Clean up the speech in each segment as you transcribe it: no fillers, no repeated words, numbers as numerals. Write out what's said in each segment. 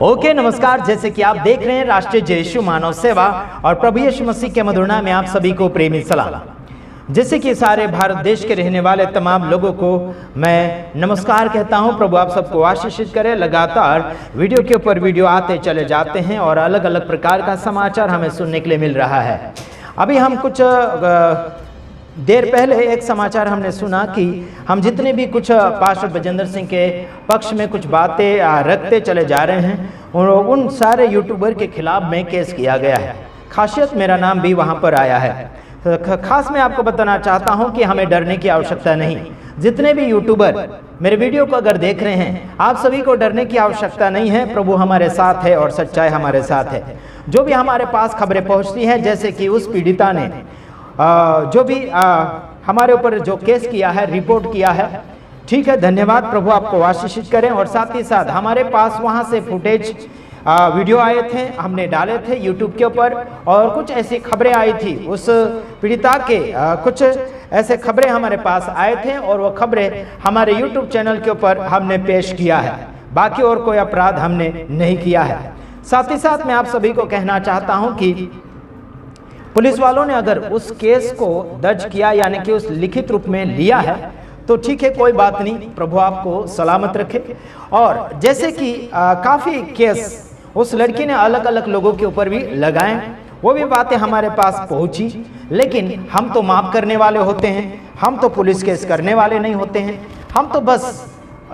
Okay नमस्कार। जैसे कि आप देख रहे हैं राष्ट्रीय जय यीशु मानव सेवा और प्रभु यीशु मसीह के मधुर नाम में आप सभी को प्रेमी सलाम। जैसे कि सारे भारत देश के रहने वाले तमाम लोगों को मैं नमस्कार कहता हूं। प्रभु आप सबको आशीषित करे। लगातार वीडियो के ऊपर वीडियो आते चले जाते हैं और अलग अलग प्रकार का समाचार हमें सुनने के लिए मिल रहा है। अभी हम कुछ देर पहले एक समाचार हमने सुना कि हम जितने भी कुछ पास्टर बजेंद्र सिंह के पक्ष में कुछ बातें रखते चले जा रहे हैं और उन सारे यूट्यूबर के खिलाफ में केस किया गया है। खासियत मेरा नाम भी वहां पर आया है। खास मैं आपको बताना चाहता हूं कि हमें डरने की आवश्यकता नहीं। जितने भी यूट्यूबर मेरे वीडियो को अगर देख रहे हैं, आप सभी को डरने की आवश्यकता नहीं है। प्रभु हमारे साथ है और सच्चाई हमारे साथ है। जो भी हमारे पास खबरें पहुंचती हैं, जैसे कि उस पीड़िता ने जो भी हमारे ऊपर जो केस किया है, रिपोर्ट किया है, ठीक है, धन्यवाद। प्रभु आपको आशीषित करें। और साथ ही साथ हमारे पास वहां से फुटेज वीडियो आए थे, हमने डाले थे यूट्यूब के ऊपर, और कुछ ऐसी खबरें आई थी उस पीड़िता के कुछ ऐसे खबरें हमारे पास आए थे और वो खबरें हमारे यूट्यूब चैनल के ऊपर हमने पेश किया है। बाकी और कोई अपराध हमने नहीं किया है। साथ ही साथ मैं आप सभी को कहना चाहता हूं कि पुलिस वालों ने अगर उस केस को दर्ज किया, यानी कि उस लिखित रूप में लिया है, तो ठीक है, कोई बात नहीं। प्रभु आपको सलामत रखे। और जैसे कि काफ़ी केस उस लड़की ने अलग अलग लोगों के ऊपर भी लगाए, वो भी बातें हमारे पास पहुंची, लेकिन हम तो माफ़ करने वाले होते हैं। हम तो पुलिस केस करने वाले नहीं होते हैं। हम तो बस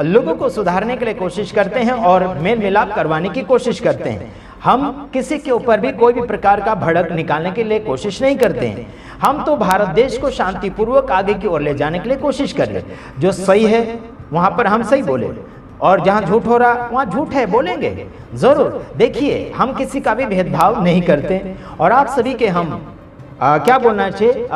लोगों को सुधारने के लिए कोशिश करते हैं और मेल मिलाप करवाने की कोशिश करते हैं। हम किसी के ऊपर भी कोई भी प्रकार का भड़क निकालने के लिए कोशिश नहीं करते हैं। हम तो भारत देश को शांतिपूर्वक आगे की ओर ले जाने के लिए कोशिश कर रहे हैं। जो सही है वहां पर हम सही बोले, और जहां झूठ हो रहा वहां झूठ है बोलेंगे जरूर। देखिए, हम किसी का भी भेदभाव नहीं करते, और आप सभी के हम क्या बोलना चाहिए,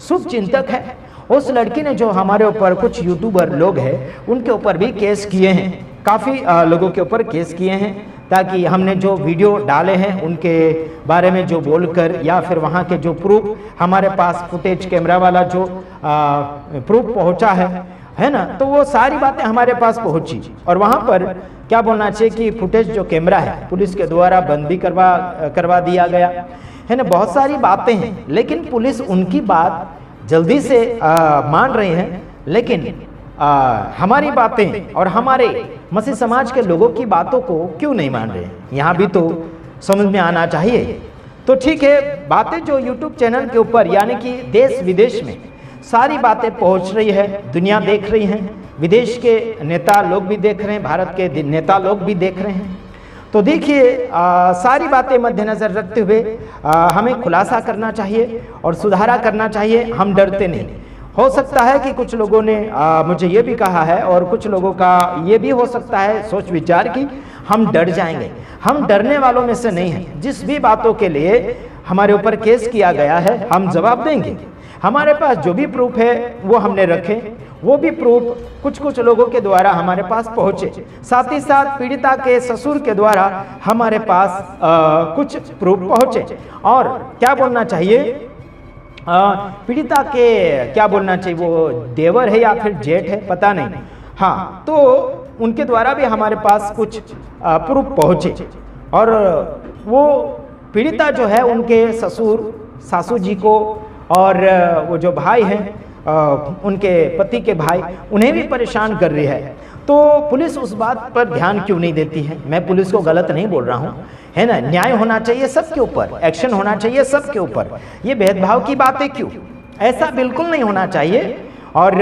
शुभ चिंतक है। उस लड़की ने जो हमारे ऊपर कुछ यूट्यूबर लोग हैं उनके ऊपर भी केस किए हैं, काफ़ी लोगों के ऊपर केस किए हैं, ताकि हमने जो वीडियो डाले हैं उनके बारे में जो बोलकर, या फिर वहाँ के जो प्रूफ हमारे पास फुटेज कैमरा वाला जो प्रूफ पहुँचा है ना, तो वो सारी बातें हमारे पास पहुँची। और वहाँ पर क्या बोलना चाहिए कि फुटेज जो कैमरा है पुलिस के द्वारा बंद भी करवा दिया गया है ना। बहुत सारी बातें हैं, लेकिन पुलिस उनकी बात जल्दी से मान रही है, लेकिन हमारी बातें और हमारे मसीह समाज के लोगों की बातों को क्यों नहीं मान रहे हैं, यहाँ भी तो समझ में आना चाहिए। तो ठीक है, बातें जो यूट्यूब चैनल के ऊपर, यानी कि देश विदेश में सारी बातें पहुंच रही है, दुनिया देख रही है, विदेश के नेता लोग भी देख रहे हैं, भारत के नेता लोग भी देख रहे हैं। तो देखिए, सारी बातें मद्देनजर रखते हुए हमें खुलासा करना चाहिए और सुधारा करना चाहिए। हम डरते नहीं। हो सकता है कि कुछ लोगों ने मुझे ये भी कहा है, और कुछ लोगों का ये भी हो सकता है सोच विचार कि हम डर जाएंगे। हम डरने वालों में से नहीं हैं। जिस भी बातों के लिए हमारे ऊपर केस किया गया है, हम जवाब देंगे। हमारे पास जो भी प्रूफ है वो हमने रखे, वो भी प्रूफ कुछ लोगों के द्वारा हमारे पास पहुंचे। साथ ही साथ पीड़िता के ससुर के द्वारा हमारे पास कुछ प्रूफ पहुंचे। और क्या बोलना चाहिए, पीड़िता के क्या बोलना चाहिए, वो देवर है या फिर जेठ है, पता नहीं। हाँ, तो उनके द्वारा भी हमारे पास कुछ प्रूफ पहुंचे। और वो पीड़िता जो है, उनके ससुर सासू जी को, और वो जो भाई हैं उनके पति के भाई, उन्हें भी परेशान कर रही है। तो पुलिस उस बात पर ध्यान क्यों नहीं देती है? मैं पुलिस को गलत नहीं बोल रहा हूँ, है ना। न्याय होना चाहिए सबके ऊपर, एक्शन होना चाहिए सबके ऊपर। ये भेदभाव की बातें क्यों? ऐसा बिल्कुल नहीं होना चाहिए। और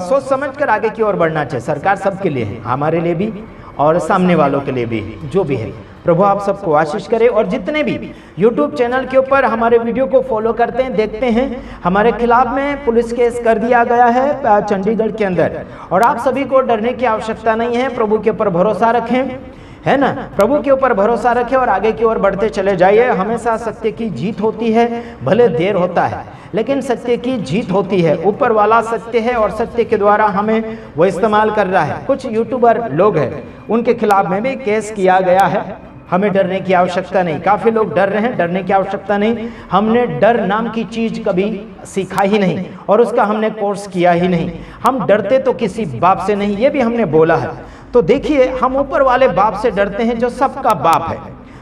सोच समझ कर आगे की ओर बढ़ना चाहिए। सरकार सबके लिए है, हमारे लिए भी और सामने वालों के लिए भी, जो भी है। प्रभु आप सबको आशीष करे। और जितने भी YouTube चैनल के ऊपर हमारे वीडियो को फॉलो करते हैं, देखते हैं, हमारे खिलाफ में पुलिस केस कर दिया गया है चंडीगढ़ के अंदर, और आप सभी को डरने की आवश्यकता नहीं है। प्रभु के ऊपर भरोसा रखें, है ना। प्रभु के ऊपर भरोसा रखें और आगे की ओर बढ़ते चले जाइए। हमेशा सत्य की जीत होती है, भले देर होता है, लेकिन सत्य की जीत होती है। ऊपर वाला सत्य है और सत्य के द्वारा हमें वो इस्तेमाल कर रहा है। कुछ यूट्यूबर लोग हैं, उनके खिलाफ में भी केस किया गया है। हमें डरने की आवश्यकता नहीं। काफ़ी लोग डर रहे हैं, डरने की आवश्यकता नहीं। हमने डर नाम की चीज़ कभी सीखा ही नहीं और उसका हमने कोर्स किया ही नहीं। हम डरते तो किसी बाप से नहीं, ये भी हमने बोला है। तो देखिए, हम ऊपर वाले बाप से डरते हैं जो सबका बाप है,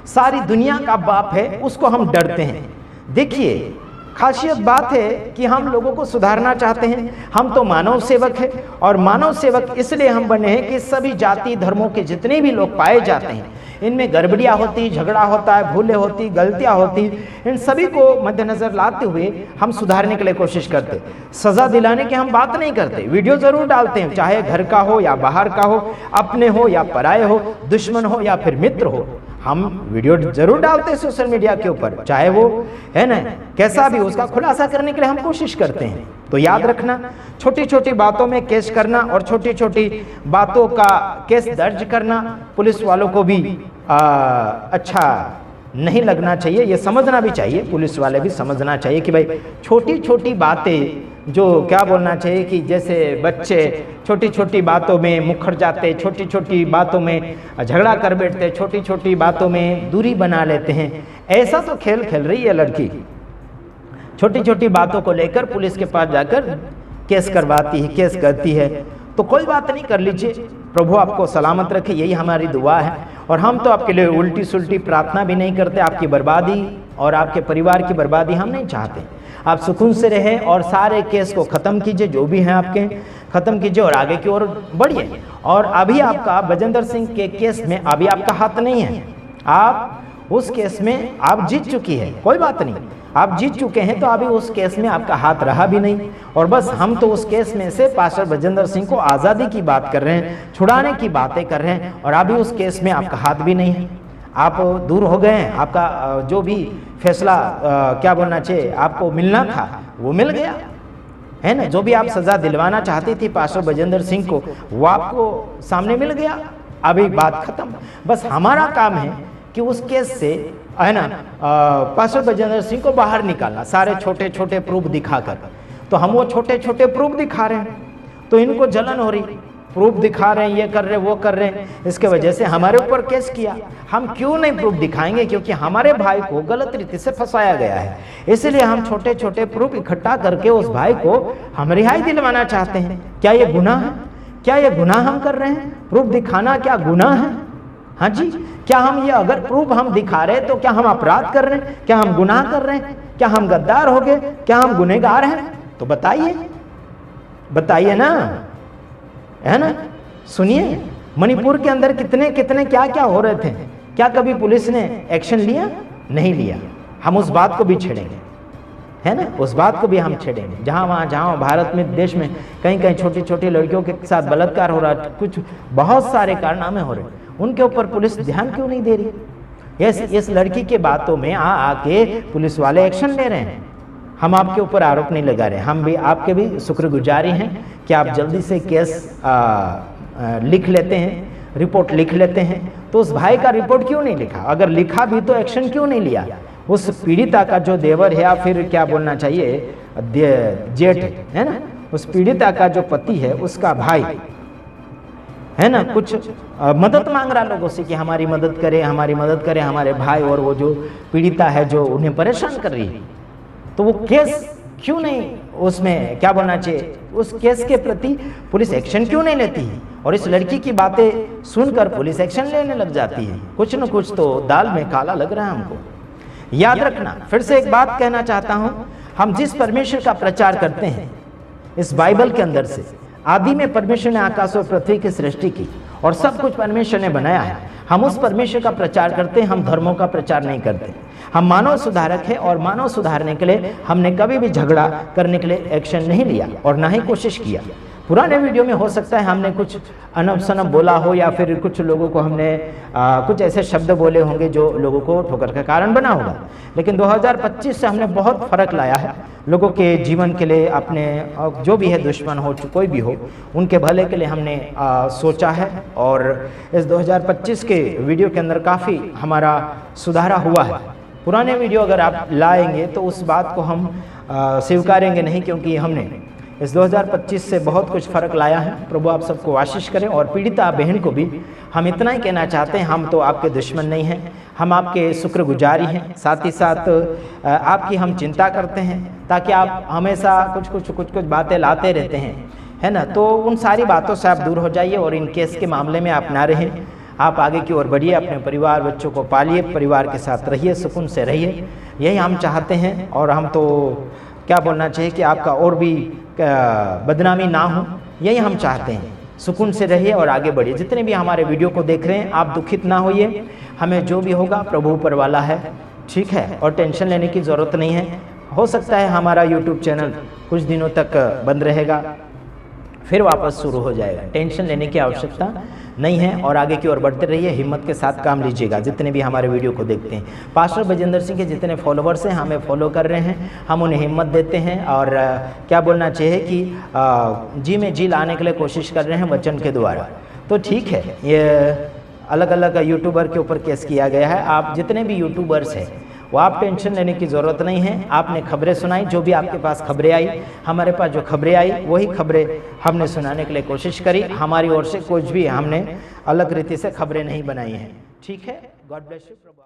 सारी दुनिया का बाप है, उसको हम डरते हैं। देखिए, खासियत बात है कि हम लोगों को सुधारना चाहते हैं। हम तो मानव सेवक हैं, और मानव सेवक इसलिए हम बने हैं कि सभी जाति धर्मों के जितने भी लोग पाए जाते हैं, इनमें गड़बड़ियाँ होती, झगड़ा होता है, भूलें होती, गलतियाँ होती, इन सभी को मद्देनजर लाते हुए हम सुधारने के लिए कोशिश करते। सज़ा दिलाने की हम बात नहीं करते, वीडियो ज़रूर डालते हैं, चाहे घर का हो या बाहर का हो, अपने हो या पराये हो, दुश्मन हो या फिर मित्र हो, हम वीडियो जरूर डालते हैं सोशल मीडिया के ऊपर, चाहे वो है ना कैसा भी, उसका खुलासा करने के लिए हम कोशिश करते हैं। तो याद रखना, छोटी छोटी बातों में केस करना और छोटी छोटी बातों का केस दर्ज करना पुलिस वालों को भी अच्छा नहीं लगना चाहिए। ये समझना भी चाहिए, पुलिस वाले भी समझना चाहिए कि भाई छोटी छोटी बातें, जो क्या बोलना चाहिए कि जैसे बच्चे छोटी छोटी बातों में मुखर जाते, छोटी छोटी बातों में झगड़ा कर बैठते, छोटी छोटी बातों में दूरी बना लेते हैं, ऐसा तो खेल खेल रही है लड़की। छोटी छोटी बातों को लेकर पुलिस के पास जाकर केस करवाती है, केस करती है। तो कोई बात नहीं, कर लीजिए, प्रभु आपको सलामत रखे, यही हमारी दुआ है। और हम तो आपके लिए उल्टी सुल्टी प्रार्थना भी नहीं करते, आपकी बर्बादी और आपके परिवार की बर्बादी हम नहीं चाहते। आप सुकून से रहें और सारे केस को ख़त्म कीजिए, जो भी हैं आपके ख़त्म कीजिए और आगे की ओर बढ़िए। और अभी आपका बजेंद्र सिंह के केस में अभी आपका हाथ नहीं है, आप उस केस में आप जीत चुकी है, कोई बात नहीं, आप जीत चुके हैं, तो अभी उस केस में आपका हाथ रहा भी नहीं। और बस हम तो उस केस में से पास्टर बजेंद्र सिंह को आज़ादी की बात कर रहे हैं, छुड़ाने की बातें कर रहे हैं, और अभी उस केस में आपका हाथ भी नहीं है, आप दूर हो गए हैं। आपका जो भी फैसला क्या बोलना चाहिए आपको मिलना था वो मिल गया है ना, जो भी आप सज़ा दिलवाना चाहती थी पास्टर बजेंद्र सिंह को, वो आपको सामने मिल गया, अभी बात खत्म। बस हमारा काम है कि उस केस से है ना पास्टर बजेंद्र सिंह को बाहर निकालना, सारे छोटे छोटे प्रूफ दिखाकर। तो हम वो छोटे छोटे प्रूफ दिखा रहे हैं, तो इनको जलन हो रही, प्रूफ दिखा रहे हैं, ये कर रहे हैं, वो कर रहे हैं, इसके वजह से हमारे ऊपर केस किया। हम क्यों नहीं प्रूफ दिखाएंगे? क्योंकि हमारे भाई को गलत रीति से फंसाया गया है, इसलिए हम छोटे छोटे प्रूफ इकट्ठा करके उस भाई को हम रिहाई दिलवाना चाहते हैं। क्या ये गुनाह है? क्या ये गुनाह हम कर रहे हैं? प्रूफ दिखाना क्या गुनाह है? हाँ जी, क्या हम ये अगर प्रूफ हम दिखा रहे हैं तो क्या हम अपराध कर रहे हैं? क्या हम गुनाह कर रहे हैं? क्या हम गद्दार हो गए? क्या हम गुनहगार हैं? तो बताइए, बताइए ना, है ना। सुनिए, मणिपुर के अंदर कितने कितने क्या क्या हो रहे थे, क्या कभी पुलिस ने एक्शन लिया? नहीं लिया। हम उस बात को भी छेड़ेंगे, है ना, उस बात को भी हम छेड़ेंगे। जहाँ भारत में, देश में कहीं कहीं छोटी छोटी लड़कियों के साथ बलात्कार हो रहा है, कुछ बहुत सारे कारनामे हो रहे हैं, उनके ऊपर पुलिस ध्यान क्यों नहीं दे रही? इस लड़की के बातों में आके पुलिस वाले एक्शन ले रहे हैं। हम आपके ऊपर आरोप नहीं लगा रहे, हम भी आपके भी शुक्रगुजारी हैं कि आप जल्दी से केस लिख लेते हैं, रिपोर्ट लिख लेते हैं। तो उस भाई का रिपोर्ट क्यों नहीं लिखा? अगर लिखा भी तो एक्शन क्यों नहीं लिया? उस पीड़िता का जो देवर है, या फिर क्या बोलना चाहिए जेठ है ना, उस पीड़िता का जो पति है, उसका भाई है ना, कुछ मदद मांग रहा लोगों से कि हमारी मदद करें, हमारी मदद करें, हमारे भाई और वो जो पीड़िता है जो उन्हें परेशान कर रही है। तो वो केस क्यों नहीं, उसमें क्या बोलना चाहिए, उस केस के प्रति पुलिस एक्शन क्यों नहीं लेती है? और इस लड़की की बातें सुनकर पुलिस एक्शन लेने लग जाती है। कुछ न कुछ तो दाल में काला लग रहा है हमको। याद रखना, फिर से एक बात कहना चाहता हूं, हम जिस परमेश्वर का प्रचार करते हैं इस बाइबल के अंदर से, आदि में परमेश्वर ने आकाश और पृथ्वी की सृष्टि की और सब कुछ परमेश्वर ने बनाया है, हम उस परमेश्वर का प्रचार करते हैं, हम धर्मों का प्रचार नहीं करते। हम मानव सुधारक हैं और मानव सुधारने के लिए हमने कभी भी झगड़ा करने के लिए एक्शन नहीं लिया और ना ही कोशिश किया। पुराने वीडियो में हो सकता है हमने कुछ अनब सनब बोला हो, या फिर कुछ लोगों को हमने कुछ ऐसे शब्द बोले होंगे जो लोगों को ठोकर का कारण बना होगा, लेकिन 2025 से हमने बहुत फर्क लाया है लोगों के जीवन के लिए। अपने जो भी है दुश्मन हो, कोई भी हो, उनके भले के लिए हमने सोचा है और इस 2025 के वीडियो के अंदर काफ़ी हमारा सुधारा हुआ है। पुराने वीडियो अगर आप लाएंगे तो उस बात को हम स्वीकारेंगे नहीं, क्योंकि हमने इस 2025 से बहुत कुछ फ़र्क लाया है। प्रभु आप सबको आशीष करें। और पीड़िता बहन को भी हम इतना ही कहना चाहते हैं, हम तो आपके दुश्मन नहीं हैं, हम आपके शुक्रगुजारी हैं, साथ ही साथ आपकी हम चिंता करते हैं, ताकि आप हमेशा कुछ कुछ बातें लाते रहते हैं है ना। तो उन सारी बातों से आप दूर हो जाइए और इन केस के मामले में आप ना रहें, आप आगे की ओर बढ़िए, अपने परिवार बच्चों को पालिए, परिवार के साथ रहिए, सुकून से रहिए, यही हम चाहते हैं। और हम तो क्या बोलना चाहिए कि आपका और भी बदनामी ना हो, यही हम चाहते हैं। सुकून से रहिए और आगे बढ़िए। जितने भी हमारे वीडियो को देख रहे हैं आप दुखित ना होइए, हमें जो भी होगा प्रभु ऊपर वाला है, ठीक है, और टेंशन लेने की ज़रूरत नहीं है। हो सकता है हमारा यूट्यूब चैनल कुछ दिनों तक बंद रहेगा, फिर वापस शुरू हो जाएगा, टेंशन लेने की आवश्यकता नहीं है। और आगे की ओर बढ़ते रहिए, हिम्मत के साथ काम लीजिएगा। जितने भी हमारे वीडियो को देखते हैं, पास्टर बजेंद्र सिंह के जितने फॉलोवर्स हैं हमें फॉलो कर रहे हैं, हम उन्हें हिम्मत देते हैं और क्या बोलना चाहिए कि जी में जी लाने के लिए कोशिश कर रहे हैं वचन के द्वारा। तो ठीक है, ये अलग अलग यूट्यूबर के ऊपर केस किया गया है। आप जितने भी यूट्यूबर्स हैं वो आप टेंशन लेने की ज़रूरत नहीं है। आपने खबरें सुनाई, जो भी आपके पास खबरें आई, हमारे पास जो खबरें आई वही खबरें हमने सुनाने के लिए कोशिश करी। हमारी ओर से कुछ भी हमने अलग रीति से खबरें नहीं बनाई हैं, ठीक है। God bless you.